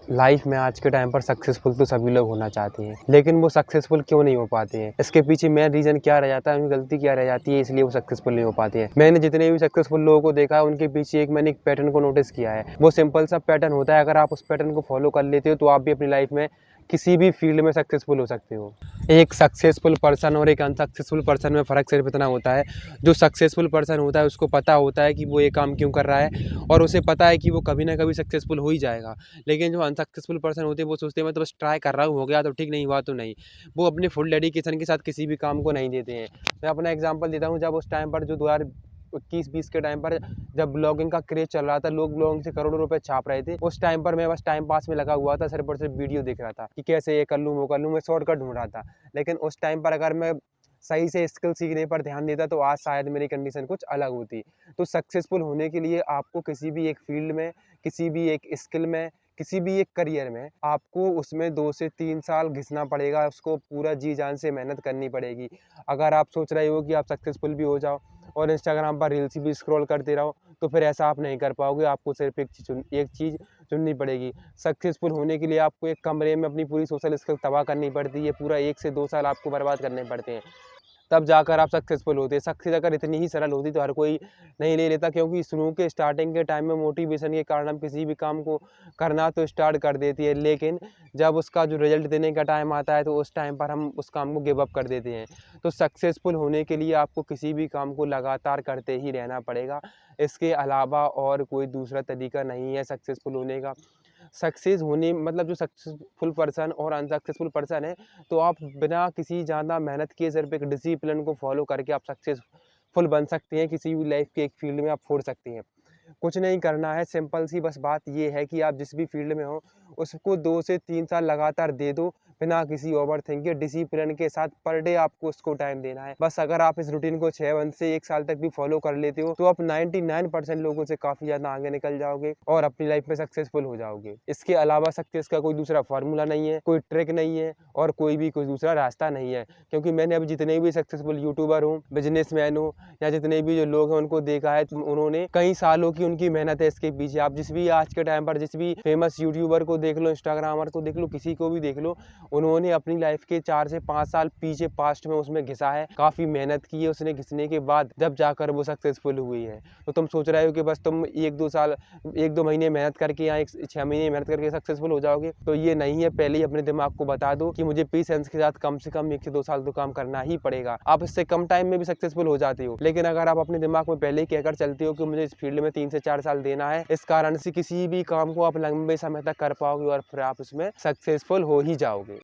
Life में आज के टाइम पर सक्सेसफुल तो सभी लोग होना चाहते हैं, लेकिन वो सक्सेसफुल क्यों नहीं हो पाते हैं? इसके पीछे मेन रीज़न क्या रह जाता है, उनकी गलती क्या रह जाती है, इसलिए वो सक्सेसफुल नहीं हो पाते हैं। मैंने जितने भी सक्सेसफुल लोगों को देखा है, उनके पीछे मैंने एक पैटर्न को नोटिस किया है। वो सिंपल सा पैटर्न होता है, अगर आप उस पैटर्न को फॉलो कर लेते हो तो आप भी अपनी लाइफ में किसी भी फील्ड में सक्सेसफुल हो सकते हो। एक सक्सेसफुल पर्सन और एक अनसक्सेसफुल पर्सन में फ़र्क सिर्फ इतना होता है, जो सक्सेसफुल पर्सन होता है उसको पता होता है कि वो ये काम क्यों कर रहा है और उसे पता है कि वो कभी ना कभी सक्सेसफुल हो ही जाएगा। लेकिन जो अनसक्सेसफुल पर्सन होते हैं वो सोचते हैं मैं तो बस ट्राई कर रहा हूँ, हो गया तो ठीक, नहीं हुआ तो नहीं। वो अपने फुल डेडिकेशन के साथ किसी भी काम को नहीं देते हैं। मैं अपना एग्जांपल देता हूँ, जब उस टाइम पर जो 2021-20 के टाइम पर जब ब्लॉगिंग का क्रेज़ चल रहा था, लोग ब्लॉगिंग से करोड़ों रुपए छाप रहे थे। उस टाइम पर मैं बस टाइम पास में लगा हुआ था, सिर्फ और सिर्फ वीडियो देख रहा था कि कैसे ये कर लूँ, वो कर लूँ, मैं शॉर्टकट ढूँढ रहा था। लेकिन उस टाइम पर अगर मैं सही से स्किल सीखने पर ध्यान देता तो आज शायद मेरी कंडीशन कुछ अलग होती। तो सक्सेसफुल होने के लिए आपको किसी भी एक फील्ड में, किसी भी एक स्किल में, किसी भी एक करियर में आपको उसमें 2 से 3 साल घिसना पड़ेगा, उसको पूरा जी-जान से मेहनत करनी पड़ेगी। अगर आप सोच रहे हो कि आप सक्सेसफुल भी हो जाओ और इंस्टाग्राम पर रील्स भी स्क्रॉल करते रहो, तो फिर ऐसा आप नहीं कर पाओगे। आपको सिर्फ एक चीज़ चुननी पड़ेगी। सक्सेसफुल होने के लिए आपको एक कमरे में अपनी पूरी सोशल स्किल तबाह करनी पड़ती है। पूरा 1 से 2 साल आपको बर्बाद करने पड़ते हैं। तब जाकर आप सक्सेसफुल होते हैं। सक्सेस अगर इतनी ही सरल होती तो हर कोई नहीं ले लेता, क्योंकि शुरू के स्टार्टिंग के टाइम में मोटिवेशन के कारण हम किसी भी काम को करना तो स्टार्ट कर देती है, लेकिन जब उसका जो रिज़ल्ट देने का टाइम आता है तो उस टाइम पर हम उस काम को गिव अप कर देते हैं। तो सक्सेसफुल होने के लिए आपको किसी भी काम को लगातार करते ही रहना पड़ेगा। इसके अलावा और कोई दूसरा तरीका नहीं है सक्सेसफुल होने का। सक्सेस होने मतलब जो सक्सेसफुल पर्सन और अनसक्सेसफुल पर्सन है, तो आप बिना किसी ज़्यादा मेहनत किए सिर्फ एक डिसिप्लिन को फॉलो करके आप सक्सेसफुल बन सकते हैं। किसी भी लाइफ के एक फील्ड में आप फोड़ सकते हैं। कुछ नहीं करना है, सिंपल सी बस बात ये है कि आप जिस भी फील्ड में हो उसको 2 से 3 साल लगातार दे दो, बिना किसी ओवरथिंक के डिसिप्लिन के साथ पर डे आपको उसको टाइम देना है। बस अगर आप इस रूटीन को 6 मंथ से 1 साल तक भी फॉलो कर लेते हो तो आप 99% लोगों से काफ़ी ज़्यादा आगे निकल जाओगे और अपनी लाइफ में सक्सेसफुल हो जाओगे। इसके अलावा सक्सेस का कोई दूसरा फार्मूला नहीं है, कोई ट्रिक नहीं है और कोई दूसरा रास्ता नहीं है। क्योंकि मैंने अभी जितने भी सक्सेसफुल यूट्यूबर हूँ, बिज़नेसमैन हूँ या जितने भी जो लोग हैं उनको देखा है, उन्होंने कई सालों की उनकी मेहनत है इसके पीछे। आप जिस भी आज के टाइम पर जिस भी फेमस यूट्यूबर को देख लो, इंस्टाग्रामर को देख लो, किसी को भी देख लो, उन्होंने अपनी लाइफ के 4 से 5 साल पीछे पास्ट में उसमें घिसा है, काफ़ी मेहनत की है उसने, घिसने के बाद जब जाकर वो सक्सेसफुल हुई है। तो तुम सोच रहे हो कि बस तुम 1-2 साल 1-2 महीने मेहनत करके या 6 महीने मेहनत करके सक्सेसफुल हो जाओगे, तो ये नहीं है। पहले ही अपने दिमाग को बता दो कि मुझे पेशेंस के साथ कम से कम 1 से 2 साल तो काम करना ही पड़ेगा। आप इससे कम टाइम में भी सक्सेसफुल हो जाते हो, लेकिन अगर आप अपने दिमाग में पहले ही कहकर चलते हो कि मुझे इस फील्ड में 3 से 4 साल देना है, इस कारण से किसी भी काम को आप लंबे समय तक कर पाओगे और फिर आप उसमें सक्सेसफुल हो ही जाओगे।